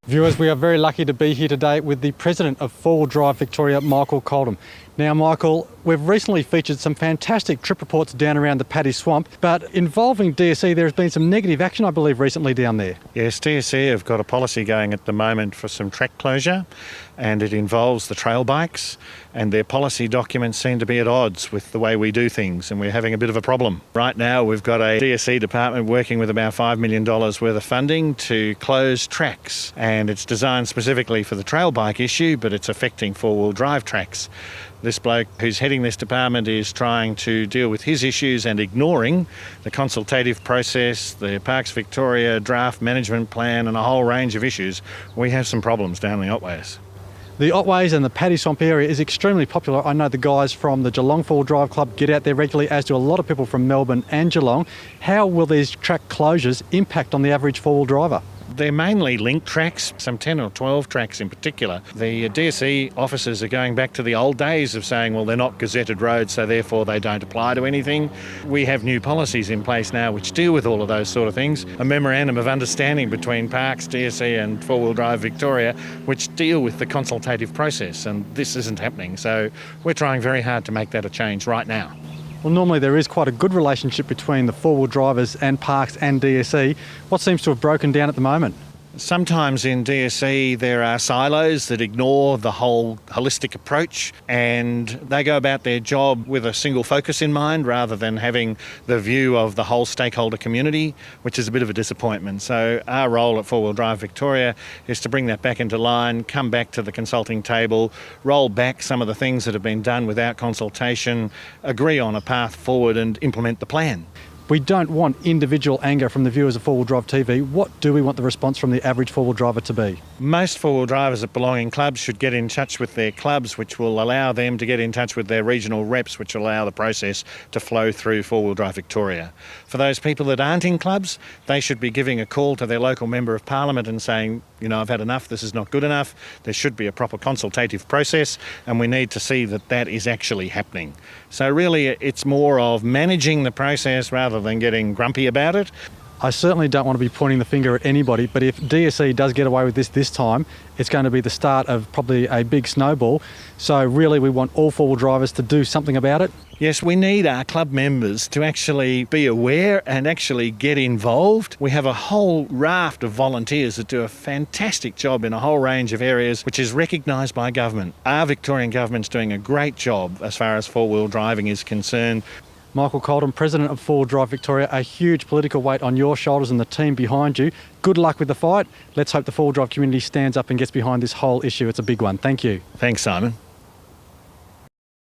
Viewers, we are very lucky to be here today with the President of 4 Wheel Drive Victoria, Michael Coldham. Now, Michael, we've recently featured some fantastic trip reports down around the Paddy Swamp, but involving DSE, there has been some negative action, I believe, recently down there. Yes, DSE have got a policy going at the moment for some track closure, and it involves the trail bikes, and their policy documents seem to be at odds with the way we do things, and we're having a bit of a problem. Right now, we've got a DSE department working with about $5 million worth of funding to close tracks, and it's designed specifically for the trail bike issue, but it's affecting 4-wheel drive tracks. This bloke who's heading this department is trying to deal with his issues and ignoring the consultative process, the Parks Victoria draft management plan and a whole range of issues. We have some problems down the Otways. The Otways and the Paddy Swamp area is extremely popular. I know the guys from the Geelong 4 Wheel Drive Club get out there regularly, as do a lot of people from Melbourne and Geelong. How will these track closures impact on the average 4-wheel driver? They're mainly linked tracks, some 10 or 12 tracks in particular. The DSE officers are going back to the old days of saying, well, they're not gazetted roads, so therefore they don't apply to anything. We have new policies in place now which deal with all of those sort of things. A memorandum of understanding between Parks, DSE and 4-Wheel Drive Victoria, which deal with the consultative process, and this isn't happening. So we're trying very hard to make that a change right now. Well, normally there is quite a good relationship between the 4-wheel drivers and Parks and DSE. What seems to have broken down at the moment? Sometimes in DSE there are silos that ignore the whole holistic approach, and they go about their job with a single focus in mind rather than having the view of the whole stakeholder community, which is a bit of a disappointment. So our role at 4-Wheel Drive Victoria is to bring that back into line, come back to the consulting table, roll back some of the things that have been done without consultation, agree on a path forward and implement the plan. We don't want individual anger from the viewers of 4-wheel drive TV. What do we want the response from the average 4-wheel driver to be? Most 4-wheel drivers that belong in clubs should get in touch with their clubs, which will allow them to get in touch with their regional reps, which will allow the process to flow through 4-Wheel Drive Victoria. For those people that aren't in clubs, they should be giving a call to their local Member of Parliament and saying, you know, I've had enough, this is not good enough, there should be a proper consultative process, and we need to see that that is actually happening. So really it's more of managing the process rather than getting grumpy about it. I certainly don't want to be pointing the finger at anybody, but if DSE does get away with this time, it's going to be the start of probably a big snowball. So really we want all 4-wheel drivers to do something about it. Yes, we need our club members to actually be aware and actually get involved. We have a whole raft of volunteers that do a fantastic job in a whole range of areas, which is recognised by government. Our Victorian government's doing a great job as far as 4-wheel driving is concerned. Michael Coldham, President of 4-Wheel Drive Victoria, a huge political weight on your shoulders and the team behind you. Good luck with the fight. Let's hope the 4-wheel drive community stands up and gets behind this whole issue. It's a big one. Thank you. Thanks, Simon.